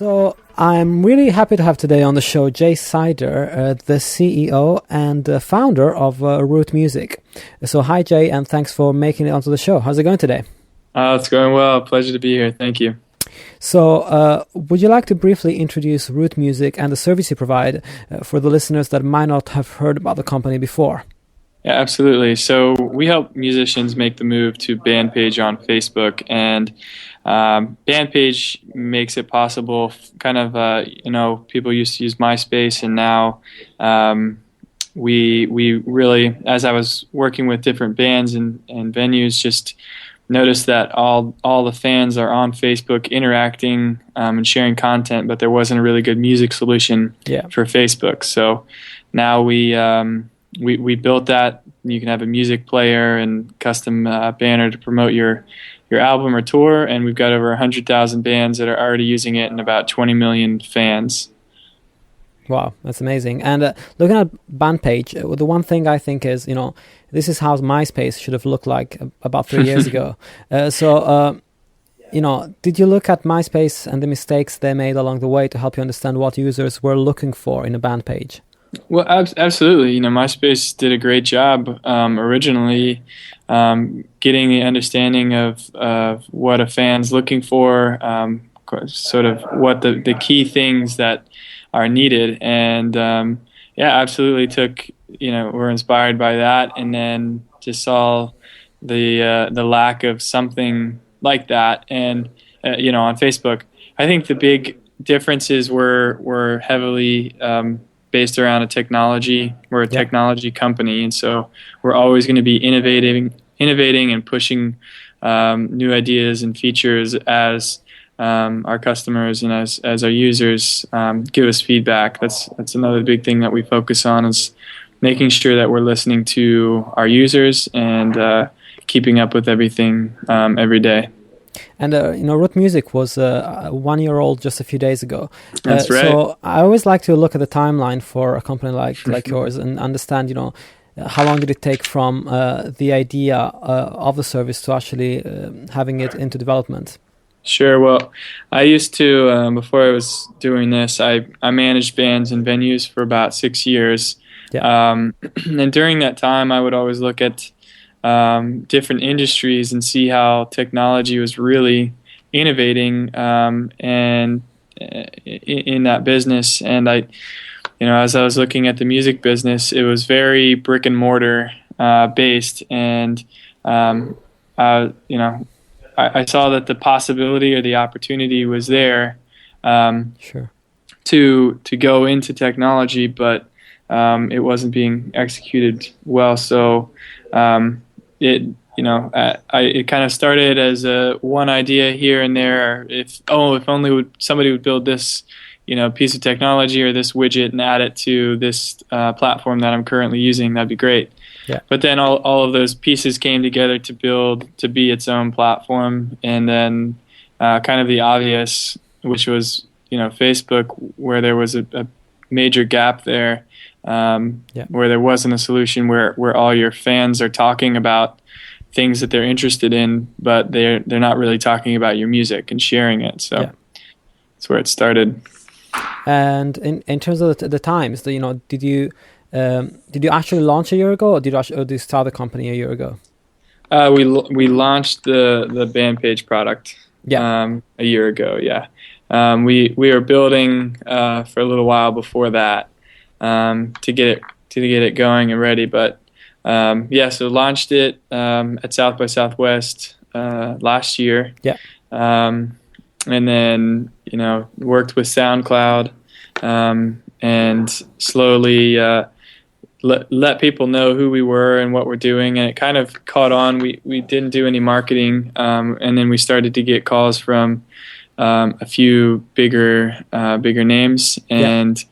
So I'm really happy to have today on the show Jay Sider, the CEO and founder of Rootmusic. So hi Jay, and thanks for making it onto the show. How's it going today? It's going well. Pleasure to be here. Thank you. So would you like to briefly introduce Rootmusic and the service you provide for the listeners that might not have heard about the company before? Yeah, absolutely. So we help musicians make the move to Bandpage on Facebook, and Bandpage makes it possible. People used to use MySpace, and now we really, as I was working with different bands and venues, just noticed that all the fans are on Facebook interacting and sharing content, but there wasn't a really good music solution for Facebook. So now we built that. You can have a music player and custom banner to promote your album or tour, and we've got over 100,000 bands that are already using it and about 20 million fans. Wow, that's amazing. And looking at Bandpage, the one thing I think is, this is how MySpace should have looked like about 3 years ago. Did you look at MySpace and the mistakes they made along the way to help you understand what users were looking for in a band page? Well, absolutely. MySpace did a great job originally getting the understanding of what a fan's looking for, sort of what the key things that are needed. And absolutely we're inspired by that, and then just saw the lack of something like that. And on Facebook, I think the big differences were heavily based around a technology. We're a technology company, and so we're always going to be innovating and pushing new ideas and features as our customers and as our users give us feedback. That's another big thing that we focus on, is making sure that we're listening to our users and keeping up with everything every day. And Rootmusic was 1 year old just a few days ago. That's right. So I always like to look at the timeline for a company like yours and understand, how long did it take from the idea of the service to actually having it into development? Sure. Well, I used to, before I was doing this, I managed bands and venues for about 6 years. Yeah. And during that time, I would always look at different industries and see how technology was really innovating and in that business. And as I was looking at the music business, it was very brick and mortar based, and I saw that the possibility or the opportunity was there to go into technology, but it wasn't being executed well. So it kind of started as one idea here and there. If only somebody would build this piece of technology or this widget and add it to this platform that I'm currently using, that'd be great. Yeah. But then all of those pieces came together to be its own platform, and then kind of the obvious, which was Facebook, where there was a major gap there, where there wasn't a solution where all your fans are talking about things that they're interested in, but they're not really talking about your music and sharing it. So that's where it started. And in terms of the times, did you actually launch a year ago, or did you start the company a year ago? We launched the Bandpage product a year ago. Yeah, we were building for a little while before that to get it going and ready. But so launched it at South by Southwest last year. Yeah, and then worked with SoundCloud and slowly let people know who we were and what we're doing, and it kind of caught on. We didn't do any marketing, and then we started to get calls from a few bigger names, and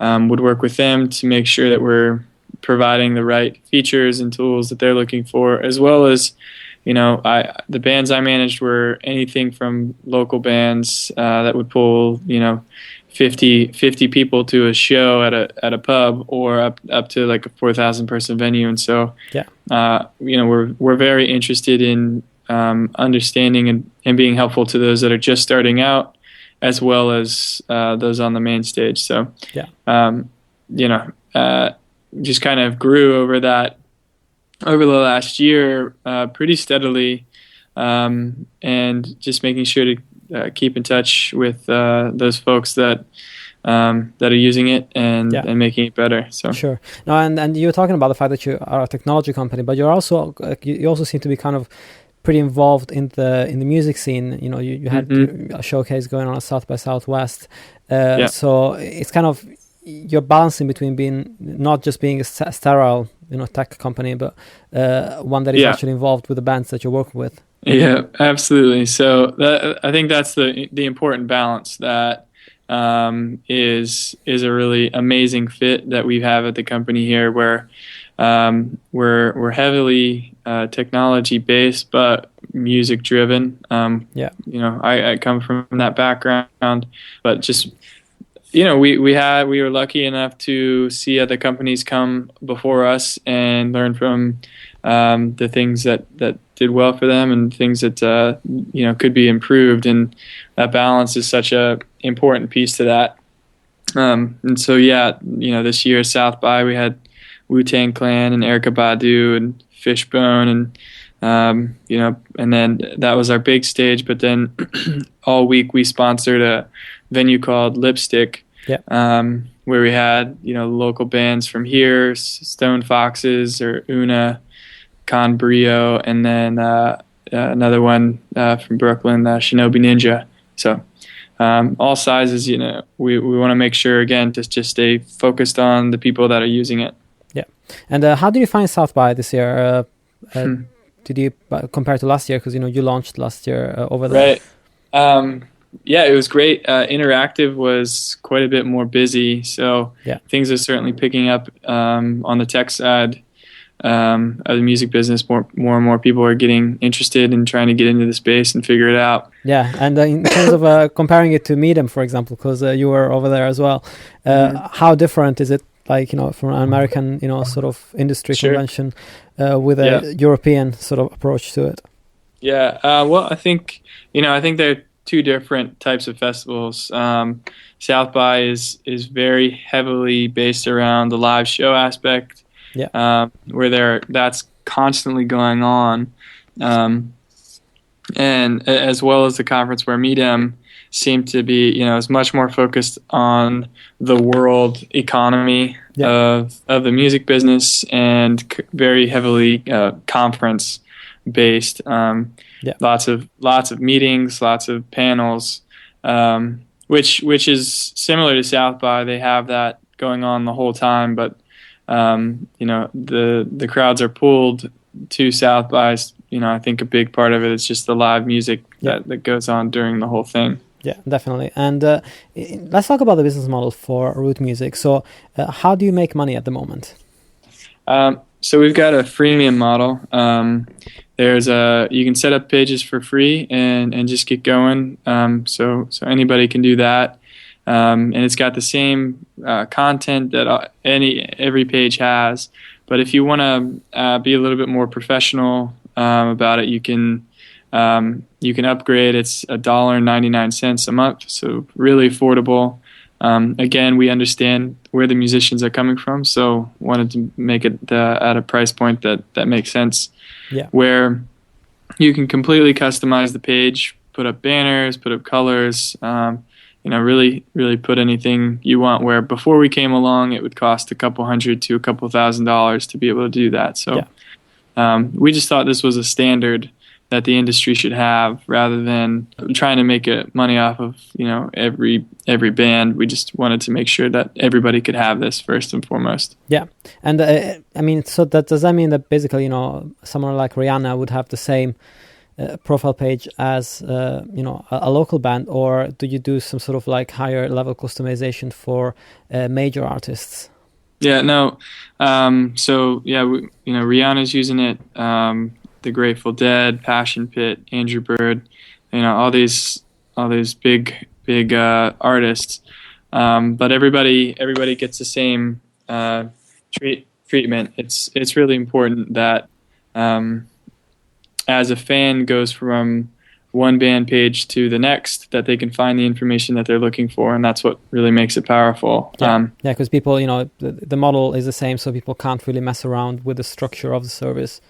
would work with them to make sure that we're providing the right features and tools that they're looking for, as well as the bands I managed were anything from local bands that would pull 50 people to a show at a pub, or up to like a 4,000 person venue. And so we're very interested in understanding and being helpful to those that are just starting out, as well as those on the main stage. So, yeah, you know, just kind of grew over the last year pretty steadily, and just making sure to keep in touch with those folks that are using it and making it better. So sure. No, and you were talking about the fact that you are a technology company, but you're also you also seem to be kind of pretty involved in the music scene. You know, you had a showcase going on at South by Southwest, so it's kind of you're balancing between being not just being a sterile, you know, tech company, but one that is actually involved with the bands that you're working with. Yeah, absolutely. So I think that's the important balance that is a really amazing fit that we have at the company here, where we're heavily technology based but music driven. You know, I come from that background, but just, you know, we were lucky enough to see other companies come before us and learn from the things that did well for them and things that you know, could be improved, and that balance is such a important piece to that. And so you know, this year at South by we had Wu-Tang Clan and Erykah Badu and Fishbone, and you know, and then that was our big stage. But then all week we sponsored a venue called Lipstick, where we had, you know, local bands from here, Stone Foxes or Una, Con Brio, and then another one from Brooklyn, Shinobi Ninja. So all sizes, you know, we want to make sure, again, to just stay focused on the people that are using it. Yeah. And how did you find South by this year? Did you compare to last year? Because, you know, you launched last year over there. Right. Yeah, it was great. Interactive was quite a bit more busy, so things are certainly picking up on the tech side of the music business. More and more people are getting interested in trying to get into the space and figure it out. Yeah, and in terms of comparing it to Meet 'em, for example, because you were over there as well, how different is it, like, you know, from an American, you know, sort of industry convention with a European sort of approach to it? Yeah, well, I think they're two different types of festivals. South by is very heavily based around the live show aspect, where that's constantly going on, and as well as the conference where Meet 'em seemed to be, you know, is much more focused on the world economy of the music business, and very heavily conference based. Lots of meetings, lots of panels, which is similar to South by. They have that going on the whole time, but you know, the crowds are pulled to South by. You know, I think a big part of it is just the live music that goes on during the whole thing. Yeah, definitely. And let's talk about the business model for Rootmusic. So how do you make money at the moment? So we've got a freemium model. You can set up pages for free and just get going. So anybody can do that. And it's got the same content that every page has. But if you want to be a little bit more professional about it, you can upgrade. It's $1.99 a month, so really affordable. Again, we understand where the musicians are coming from, so wanted to make it at a price point that makes sense. Yeah. Where you can completely customize the page, put up banners, put up colors, you know, really, really put anything you want. Where before we came along, it would cost a couple $100 to a couple $1,000 to be able to do that. So we just thought this was a standard that the industry should have, rather than trying to make money off of, you know, every band. We just wanted to make sure that everybody could have this first and foremost. Yeah, and I mean, so does that mean that basically, you know, someone like Rihanna would have the same profile page as you know, a local band, or do you do some sort of like higher level customization for major artists? Yeah, no. So yeah, you know, Rihanna's using it. The Grateful Dead, Passion Pit, Andrew Bird, you know, all these big artists. But everybody gets the same treatment. It's really important that as a fan goes from one band page to the next, that they can find the information that they're looking for, and that's what really makes it powerful. Yeah, because people, the model is the same, so people can't really mess around with the structure of the service.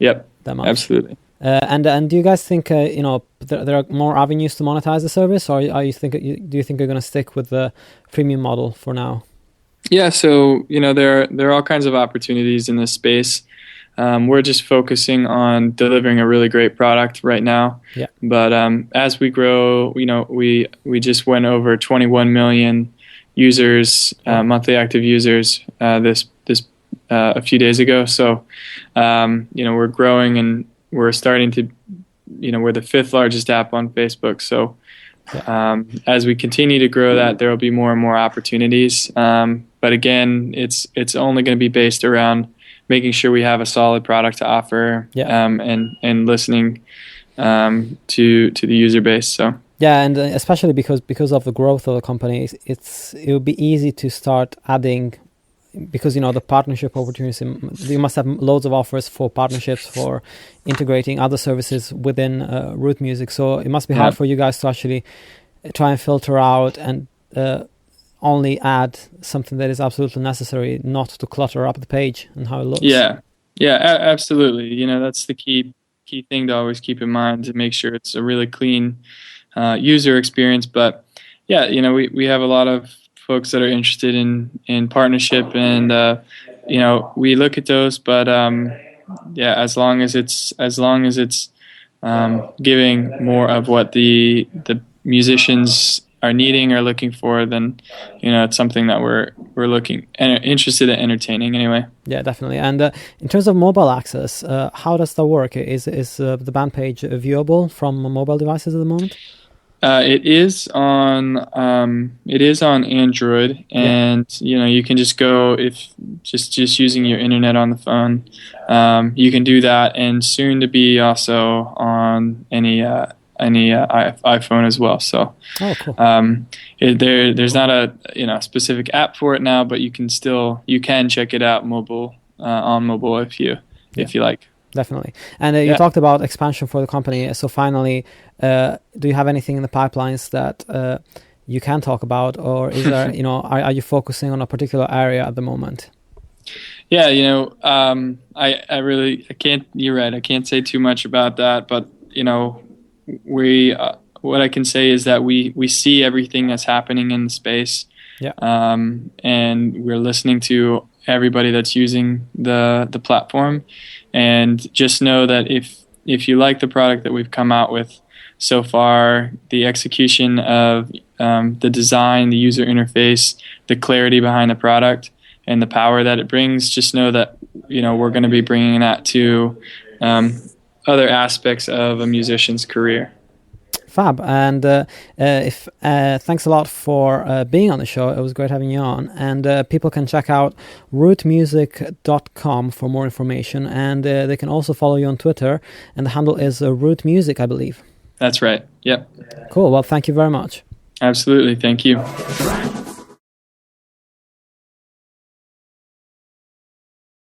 Yep, that much. Absolutely. And do you guys think there are more avenues to monetize the service, or do you think you're going to stick with the freemium model for now? Yeah, so there are all kinds of opportunities in this space. We're just focusing on delivering a really great product right now. Yeah. But as we grow, we just went over 21 million users, monthly active users, this a few days ago. So we're growing, and we're starting to, we're the 5th largest app on Facebook. So as we continue to grow that, there will be more and more opportunities. But again, it's only going to be based around making sure we have a solid product to offer, and listening to the user base. So and especially because of the growth of the company, it will be easy to start adding, because the partnership opportunities. You must have loads of offers for partnerships, for integrating other services within Rootmusic. So it must be hard for you guys to actually try and filter out and only add something that is absolutely necessary, not to clutter up the page and how it looks. Absolutely. That's the key thing to always keep in mind, to make sure it's a really clean user experience. But we have a lot of folks that are interested in partnership, and we look at those. But as long as it's giving more of what the musicians are needing or looking for, then it's something that we're looking and interested in entertaining anyway. Yeah, definitely. And in terms of mobile access, how does that work? Is the band page viewable from mobile devices at the moment? It is on Android, and you can just go, if just using your internet on the phone, you can do that, and soon to be also on any iPhone as well. So cool. There's not a specific app for it now, but you can check it out on mobile if you like. Definitely. And you talked about expansion for the company. So finally, do you have anything in the pipelines that you can talk about, or is there, are you focusing on a particular area at the moment? Yeah, I really can't. You're right. I can't say too much about that, but what I can say is that we see everything that's happening in the space. Yeah. And we're listening to everybody that's using the platform. And just know that if you like the product that we've come out with so far, the execution of the design, the user interface, the clarity behind the product, and the power that it brings, just know that we're going to be bringing that to other aspects of a musician's career. Fab. And thanks a lot for being on the show. It was great having you on. And people can check out rootmusic.com for more information. And they can also follow you on Twitter. And the handle is Rootmusic, I believe. That's right. Yep. Cool. Well, thank you very much. Absolutely. Thank you.